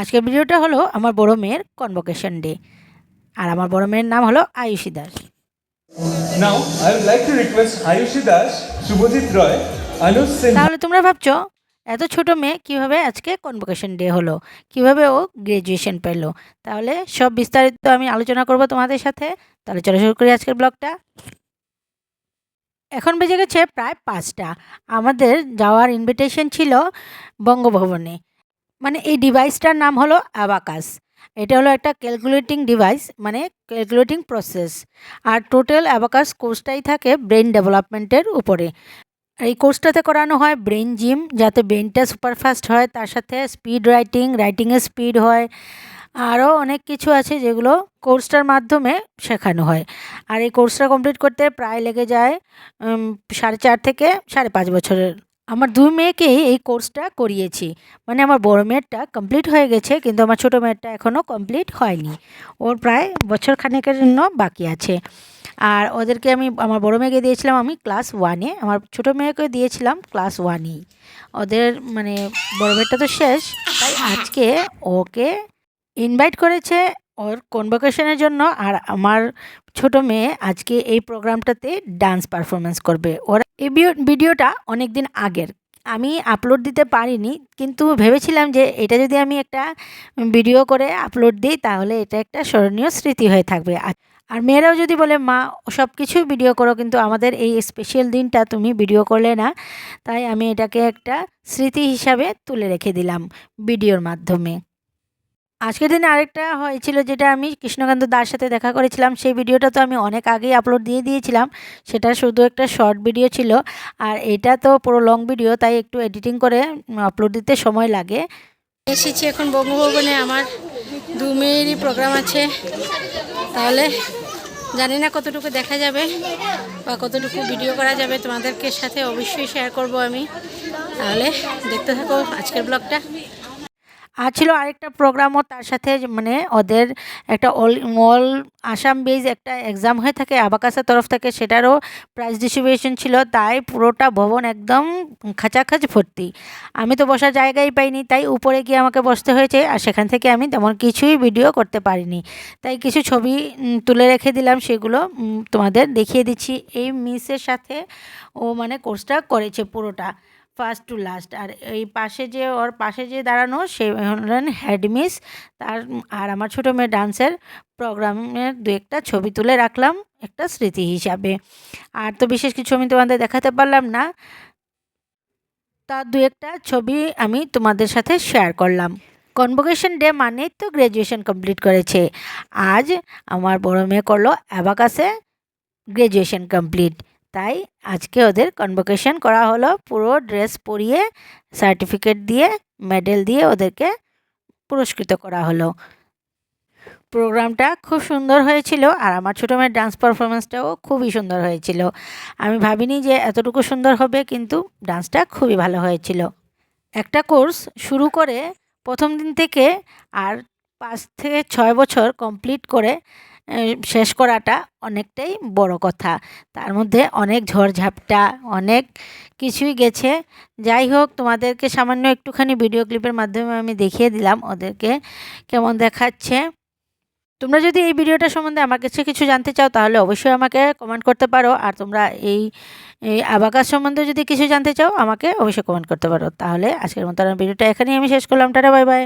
আজকের ভিডিওটা হলো আমার বড় মেয়ের কনভোকেশন ডে, আর আমার বড় মেয়ের নাম হলো Ayushi Das. Now I would like to request Ayushi Das, Shubhajit Roy, Anuj Sinha. তাহলে তোমরা ভাবছো এত ছোট মেয়ে কিভাবে আজকে কনভোকেশন ডে হলো, কিভাবে ও গ্রাজুয়েশন পেলো। তাহলে সব বিস্তারিত আমি আলোচনা করব তোমাদের সাথে। তাহলে চলো শুরু করি আজকের ব্লগটা। এখন বেজে গেছে প্রায় 5টা। আমাদের যাওয়ার ইনভিটেশন ছিল বঙ্গভবনে। মানে এই ডিভাইসটার নাম হলো অ্যাবাকাস। এটা হলো একটা ক্যালকুলেটিং ডিভাইস, মানে ক্যালকুলেটিং প্রসেস। আর টোটাল অ্যাবাকাস কোর্সটাই থাকে ব্রেন ডেভেলপমেন্টের উপরে। এই কোর্সটাতে করানো হয় ব্রেন জিম, যাতে ব্রেনটা সুপারফাস্ট হয়, তার সাথে স্পিড রাইটিংয়ের স্পিড হয়, আরও অনেক কিছু আছে যেগুলো কোর্সটার মাধ্যমে শেখানো হয়। আর এই কোর্সটা কমপ্লিট করতে প্রায় লেগে যায় 4.5 থেকে 5.5 বছরের। আমার 2 মেয়েকেই এই কোর্সটা করিয়েছি। মানে আমার বড় মেয়েরটা কমপ্লিট হয়ে গেছে, কিন্তু আমার ছোটো মেয়েরটা এখনও কমপ্লিট হয়নি। ওর প্রায় বছর খানেকের জন্য বাকি আছে। আর ওদেরকে আমি আমার বড় মেয়েকে দিয়েছিলাম আমি ক্লাস 1-এ, আমার ছোটো মেয়েকে দিয়েছিলাম ক্লাস 1-এই। ওদের মানে বড় মেয়েরটা তো শেষ, তাই আজকে ওকে ইনভাইট করেছে ওর কনভোকেশনের জন্য। আর আমার ছোট মেয়ে আজকে এই প্রোগ্রামটাতে ডান্স পারফরমেন্স করবে। ওরা এই ভিডিওটা অনেক দিন আগের, আমি আপলোড দিতে পারিনি, কিন্তু ভেবেছিলাম যে এটা যদি আমি একটা ভিডিও করে আপলোড দিই তাহলে এটা একটা স্মরণীয় স্মৃতি হয়ে থাকবে। আর মেয়েরাও যদি বলে মা সব কিছুই ভিডিও করো, কিন্তু আমাদের এই স্পেশাল দিনটা তুমি ভিডিও করলে না, তাই আমি এটাকে একটা স্মৃতি হিসাবে তুলে রেখে দিলাম ভিডিওর মাধ্যমে। আজকের দিনে আরেকটা হয়েছিল, যেটা আমি কৃষ্ণকান্ত দার সাথে দেখা করেছিলাম। সেই ভিডিওটা তো আমি অনেক আগেই আপলোড দিয়ে দিয়েছিলাম, সেটা শুধু একটা শর্ট ভিডিও ছিল। আর এটা তো পুরো লং ভিডিও, তাই একটু এডিটিং করে আপলোড দিতে সময় লাগে। এসেছি এখন বঙ্গভবনে, আমার 2 মেয়েরই প্রোগ্রাম আছে। তাহলে জানি না কতটুকু দেখা যাবে বা কতটুকু ভিডিও করা যাবে, তোমাদেরকে সাথে অবশ্যই শেয়ার করব আমি। তাহলে দেখতে থাকো আজকের ব্লগটা। আর ছিল আরেকটা প্রোগ্রামও তার সাথে, মানে ওদের একটা অল আসাম বেজ একটা এক্সাম হয়ে থাকে অ্যাবাকাসের তরফ থেকে, সেটারও প্রাইজ ডিস্ট্রিবিউশন ছিল। তাই পুরোটা ভবন একদম খাঁচাখাচ ভর্তি। আমি তো বসার জায়গাই পাইনি, তাই উপরে গিয়ে আমাকে বসতে হয়েছে। আর সেখান থেকে আমি তেমন কিছুই ভিডিও করতে পারিনি, তাই কিছু ছবি তুলে রেখে দিলাম, সেগুলো তোমাদের দেখিয়ে দিচ্ছি। এই মিসের সাথে ও মানে কোর্সটা করেছে পুরোটা ফার্স্ট টু লাস্ট। আর এই পাশে যে ওর পাশে যে দাঁড়ানো সে হলেন হেড মিস। আর আমার ছোটো মেয়ে ডান্সের প্রোগ্রামের 2-একটা ছবি তুলে রাখলাম একটা স্মৃতি হিসাবে। আর তো বিশেষ কিছু আমি তোমাদের দেখাতে পারলাম না, তার 2-একটা ছবি আমি তোমাদের সাথে শেয়ার করলাম। কনভোকেশন ডে মানে তো গ্র্যাজুয়েশন কমপ্লিট করেছে। আজ আমার বড় মেয়ে করলো অ্যাবাকাসে গ্র্যাজুয়েশন কমপ্লিট, তাই আজকে ওদের কনভোকেশন করা হলো। পুরো ড্রেস পরিয়ে সার্টিফিকেট দিয়ে মেডেল দিয়ে ওদেরকে পুরস্কৃত করা হলো। প্রোগ্রামটা খুব সুন্দর হয়েছিল, আর আমার ছোটো মেয়ের ডান্স পারফরমেন্সটাও খুবই সুন্দর হয়েছিল। আমি ভাবিনি যে এতটুকু সুন্দর হবে, কিন্তু ডান্সটা খুবই ভালো হয়েছিল। একটা কোর্স শুরু করে প্রথম দিন থেকে আর 5 থেকে 6 বছর কমপ্লিট করে শেষ করাটা অনেকটাই বড় কথা। তার মধ্যে অনেক ঝড়ঝাপটা, অনেক কিছুই গেছে। যাই হোক, তোমাদেরকে সামান্য একটুখানি ভিডিও ক্লিপের মাধ্যমে আমি দেখিয়ে দিলাম ওদেরকে কেমন দেখাচ্ছে। তোমরা যদি এই ভিডিওটা সম্বন্ধে আমার কাছে কিছু জানতে চাও তাহলে অবশ্যই আমাকে কমেন্ট করতে পারো। আর তোমরা এই অ্যাবাকাস সম্বন্ধে যদি কিছু জানতে চাও আমাকে অবশ্যই কমেন্ট করতে পারো। তাহলে আজকের মতো ভিডিওটা এখানেই আমি শেষ করলাম। Tata, bye bye.